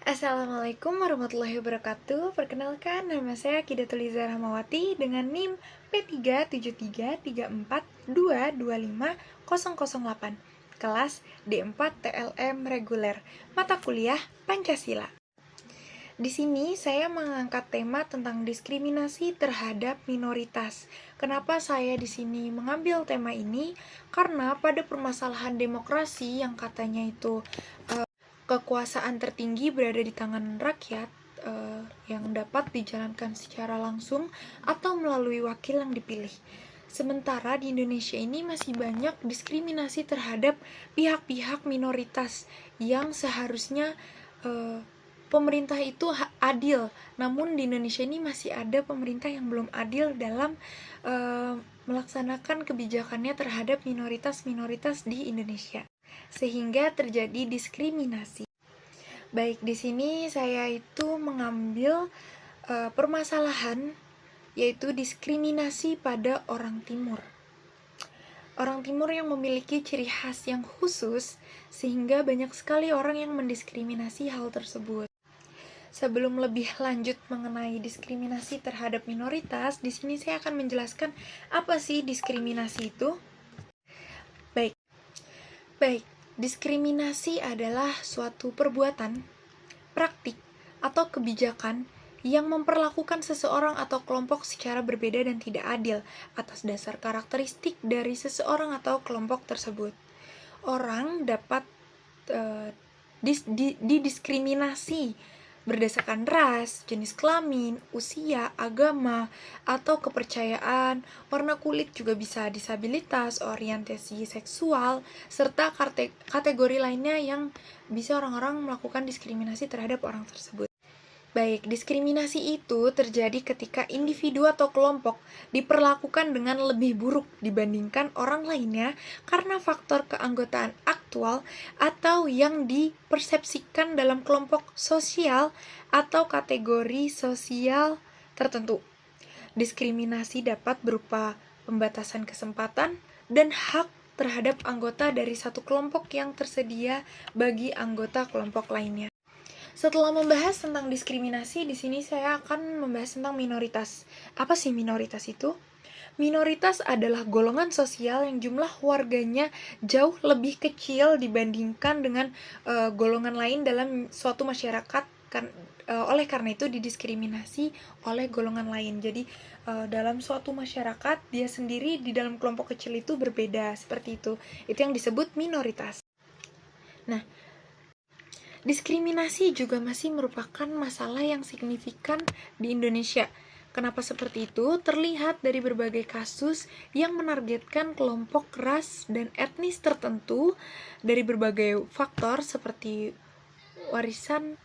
Assalamualaikum warahmatullahi wabarakatuh. Perkenalkan, nama saya Kidatulizar Rahmawati dengan NIM P37334225008, kelas D4 TLM reguler, mata kuliah Pancasila. Di sini saya mengangkat tema tentang diskriminasi terhadap minoritas. Kenapa saya di sini mengambil tema ini? Karena pada permasalahan demokrasi yang katanya itu kekuasaan tertinggi berada di tangan rakyat, yang dapat dijalankan secara langsung atau melalui wakil yang dipilih. Sementara di Indonesia ini masih banyak diskriminasi terhadap pihak-pihak minoritas yang seharusnya pemerintah itu adil. Namun di Indonesia ini masih ada pemerintah yang belum adil dalam melaksanakan kebijakannya terhadap minoritas-minoritas di Indonesia, sehingga terjadi diskriminasi. Baik, di sini saya itu mengambil permasalahan yaitu diskriminasi pada orang Timur. Orang Timur yang memiliki ciri khas yang khusus sehingga banyak sekali orang yang mendiskriminasi hal tersebut. Sebelum lebih lanjut mengenai diskriminasi terhadap minoritas, di sini saya akan menjelaskan apa sih diskriminasi itu. Baik, diskriminasi adalah suatu perbuatan, praktik, atau kebijakan yang memperlakukan seseorang atau kelompok secara berbeda dan tidak adil atas dasar karakteristik dari seseorang atau kelompok tersebut. Orang dapat didiskriminasi berdasarkan ras, jenis kelamin, usia, agama, atau kepercayaan, warna kulit, juga bisa disabilitas, orientasi seksual, serta kategori lainnya yang bisa orang-orang melakukan diskriminasi terhadap orang tersebut. Baik, diskriminasi itu terjadi ketika individu atau kelompok diperlakukan dengan lebih buruk dibandingkan orang lainnya karena faktor keanggotaan aktual atau yang dipersepsikan dalam kelompok sosial atau kategori sosial tertentu. Diskriminasi dapat berupa pembatasan kesempatan dan hak terhadap anggota dari satu kelompok yang tersedia bagi anggota kelompok lainnya. Setelah membahas tentang diskriminasi, di sini saya akan membahas tentang minoritas. Apa sih minoritas itu? Minoritas adalah golongan sosial yang jumlah warganya jauh lebih kecil dibandingkan dengan golongan lain dalam suatu masyarakat. Oleh karena itu didiskriminasi oleh golongan lain. Jadi dalam suatu masyarakat dia sendiri di dalam kelompok kecil itu berbeda, seperti itu. Itu yang disebut minoritas. Nah, diskriminasi juga masih merupakan masalah yang signifikan di Indonesia. Kenapa seperti itu? Terlihat dari berbagai kasus yang menargetkan kelompok ras dan etnis tertentu dari berbagai faktor seperti warisan.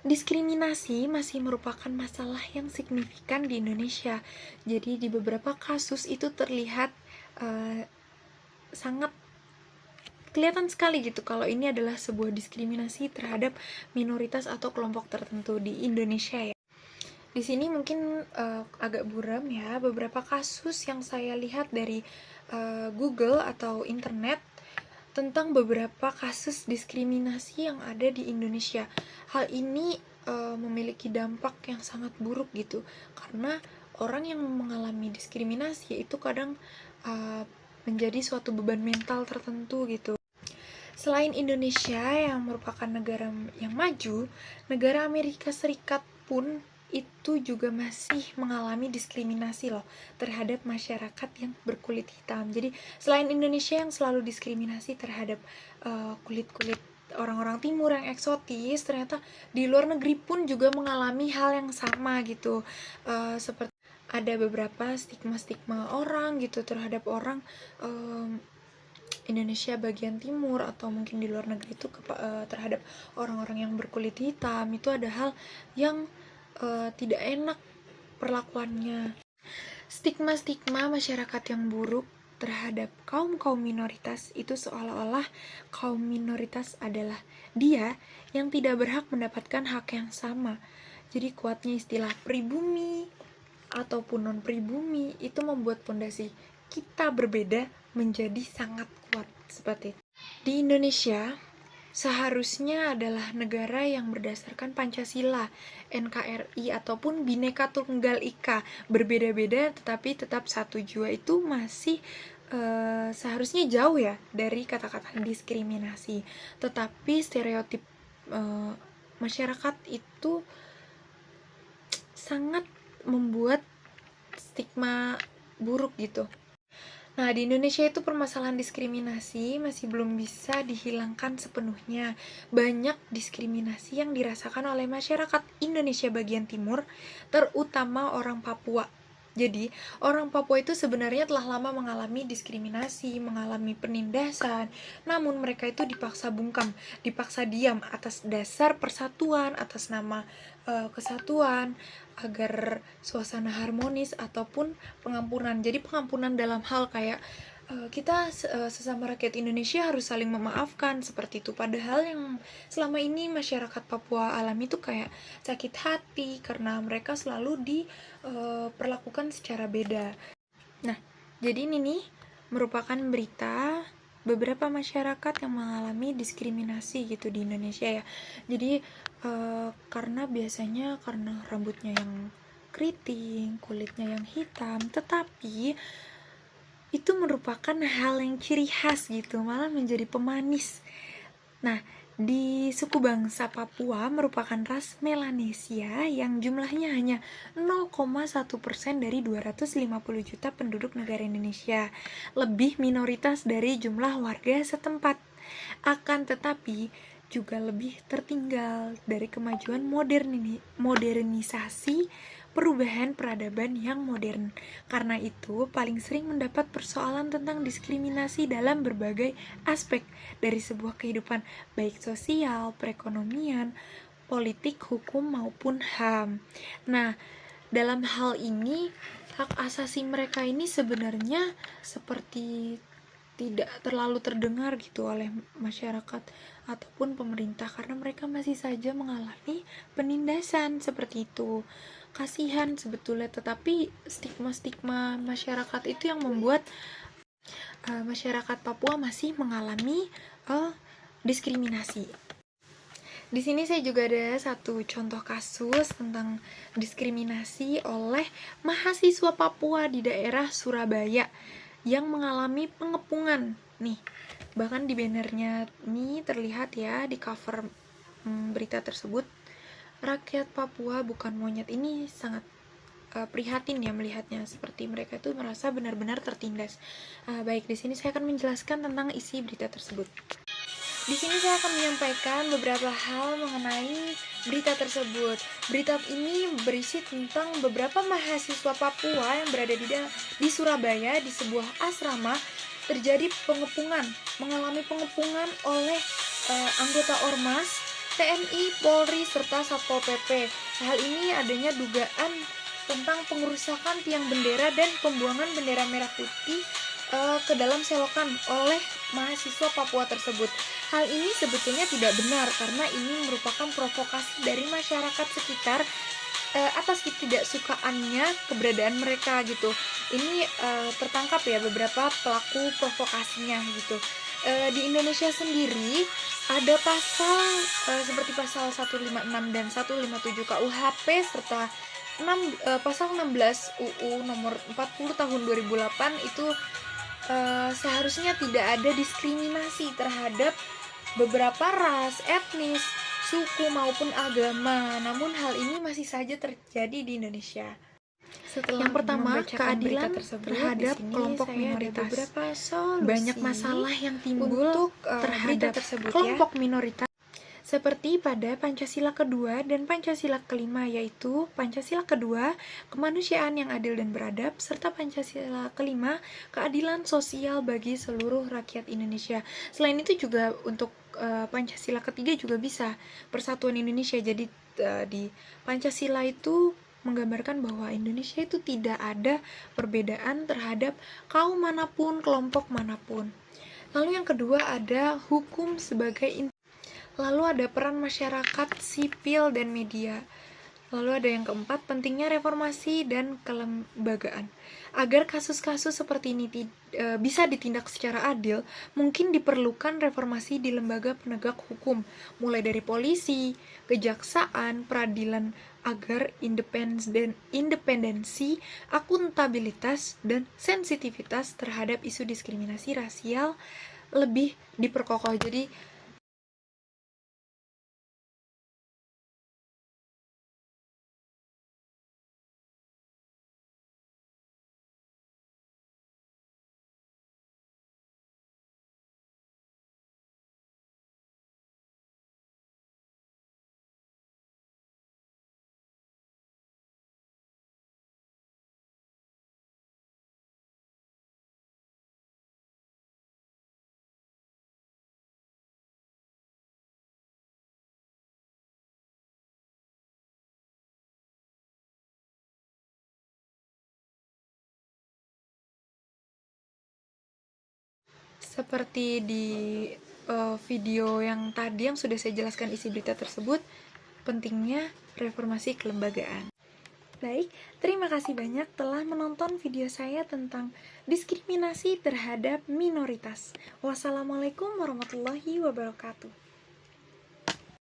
Diskriminasi masih merupakan masalah yang signifikan di Indonesia. Jadi di beberapa kasus itu terlihat sangat kelihatan sekali gitu kalau ini adalah sebuah diskriminasi terhadap minoritas atau kelompok tertentu di Indonesia ya. Di sini mungkin agak buram ya, beberapa kasus yang saya lihat dari Google atau internet tentang beberapa kasus diskriminasi yang ada di Indonesia. Hal ini memiliki dampak yang sangat buruk gitu, karena orang yang mengalami diskriminasi itu kadang menjadi suatu beban mental tertentu gitu. Selain Indonesia yang merupakan negara yang maju, negara Amerika Serikat pun itu juga masih mengalami diskriminasi loh terhadap masyarakat yang berkulit hitam. Jadi selain Indonesia yang selalu diskriminasi terhadap kulit-kulit orang-orang timur yang eksotis, ternyata di luar negeri pun juga mengalami hal yang sama gitu. Seperti ada beberapa stigma-stigma orang gitu terhadap orang Indonesia bagian timur atau mungkin di luar negeri itu terhadap orang-orang yang berkulit hitam. Itu ada hal yang tidak enak perlakuannya. Stigma-stigma masyarakat yang buruk terhadap kaum-kaum minoritas itu seolah-olah kaum minoritas adalah dia yang tidak berhak mendapatkan hak yang sama. Jadi kuatnya istilah pribumi ataupun non-pribumi itu membuat fondasi kita berbeda menjadi sangat kuat seperti itu. Di Indonesia, seharusnya adalah negara yang berdasarkan Pancasila, NKRI, ataupun Bhinneka Tunggal Ika. Berbeda-beda tetapi tetap satu jua, itu masih seharusnya jauh ya dari kata-kata diskriminasi. Tetapi stereotip masyarakat itu sangat membuat stigma buruk gitu. Nah, di Indonesia itu permasalahan diskriminasi masih belum bisa dihilangkan sepenuhnya. Banyak diskriminasi yang dirasakan oleh masyarakat Indonesia bagian timur, terutama orang Papua. Jadi, orang Papua itu sebenarnya telah lama mengalami diskriminasi, mengalami penindasan, namun mereka itu dipaksa bungkam, dipaksa diam atas dasar persatuan, atas nama kesatuan, agar suasana harmonis ataupun pengampunan. Jadi pengampunan dalam hal kayak kita sesama rakyat Indonesia harus saling memaafkan seperti itu. Padahal yang selama ini masyarakat Papua alami itu kayak sakit hati karena mereka selalu diperlakukan secara beda. Nah, jadi ini nih merupakan berita beberapa masyarakat yang mengalami diskriminasi gitu di Indonesia ya. Jadi karena biasanya karena rambutnya yang keriting, kulitnya yang hitam, tetapi itu merupakan hal yang ciri khas gitu, malah menjadi pemanis. Nah, di suku bangsa Papua merupakan ras Melanesia yang jumlahnya hanya 0,1% dari 250 juta penduduk negara Indonesia, lebih minoritas dari jumlah warga setempat. Akan tetapi juga lebih tertinggal dari kemajuan modernisasi perubahan peradaban yang modern. Karena itu, paling sering mendapat persoalan tentang diskriminasi dalam berbagai aspek dari sebuah kehidupan, baik sosial, perekonomian, politik, hukum, maupun HAM. Nah, dalam hal ini, hak asasi mereka ini sebenarnya seperti tidak terlalu terdengar gitu oleh masyarakat ataupun pemerintah karena mereka masih saja mengalami penindasan seperti itu. Kasihan sebetulnya, tetapi stigma-stigma masyarakat itu yang membuat masyarakat Papua masih mengalami diskriminasi. Di sini saya juga ada satu contoh kasus tentang diskriminasi oleh mahasiswa Papua di daerah Surabaya yang mengalami pengepungan. Nih, bahkan di bannernya nih terlihat ya di cover berita tersebut, rakyat Papua bukan monyet. Ini sangat prihatin ya melihatnya, seperti mereka itu merasa benar-benar tertindas. Baik, di sini saya akan menjelaskan tentang isi berita tersebut. Di sini saya akan menyampaikan beberapa hal mengenai berita tersebut. Berita ini berisi tentang beberapa mahasiswa Papua yang berada di Surabaya di sebuah asrama terjadi pengepungan, mengalami pengepungan oleh anggota Ormas, TNI, Polri, serta Satpol PP. Hal ini adanya dugaan tentang pengerusakan tiang bendera dan pembuangan bendera merah putih ke dalam selokan oleh mahasiswa Papua tersebut. Hal ini sebetulnya tidak benar karena ini merupakan provokasi dari masyarakat sekitar atas ketidaksukaannya keberadaan mereka gitu. Ini tertangkap ya beberapa pelaku provokasinya gitu. Di Indonesia sendiri ada pasal seperti pasal 156 dan 157 KUHP serta pasal 16 UU nomor 40 tahun 2008 itu seharusnya tidak ada diskriminasi terhadap beberapa ras, etnis, suku maupun agama. Namun hal ini masih saja terjadi di Indonesia. Setelah yang pertama, keadilan terhadap kelompok minoritas. Banyak masalah yang timbul terhadap kelompok minoritas, seperti pada Pancasila kedua dan Pancasila kelima, yaitu Pancasila kedua, kemanusiaan yang adil dan beradab, serta Pancasila kelima, keadilan sosial bagi seluruh rakyat Indonesia. Selain itu juga untuk Pancasila ketiga juga bisa, persatuan Indonesia. Jadi di Pancasila itu menggambarkan bahwa Indonesia itu tidak ada perbedaan terhadap kaum manapun, kelompok manapun. Lalu yang kedua ada hukum sebagai Lalu ada peran masyarakat sipil dan media. Lalu ada yang keempat, pentingnya reformasi dan kelembagaan. Agar kasus-kasus seperti ini bisa ditindak secara adil, mungkin diperlukan reformasi di lembaga penegak hukum, mulai dari polisi, kejaksaan, peradilan, agar independensi, akuntabilitas, dan sensitivitas terhadap isu diskriminasi rasial lebih diperkokoh. Jadi seperti di video yang tadi yang sudah saya jelaskan isi berita tersebut, pentingnya reformasi kelembagaan. Baik, terima kasih banyak telah menonton video saya tentang diskriminasi terhadap minoritas. Wassalamualaikum warahmatullahi wabarakatuh.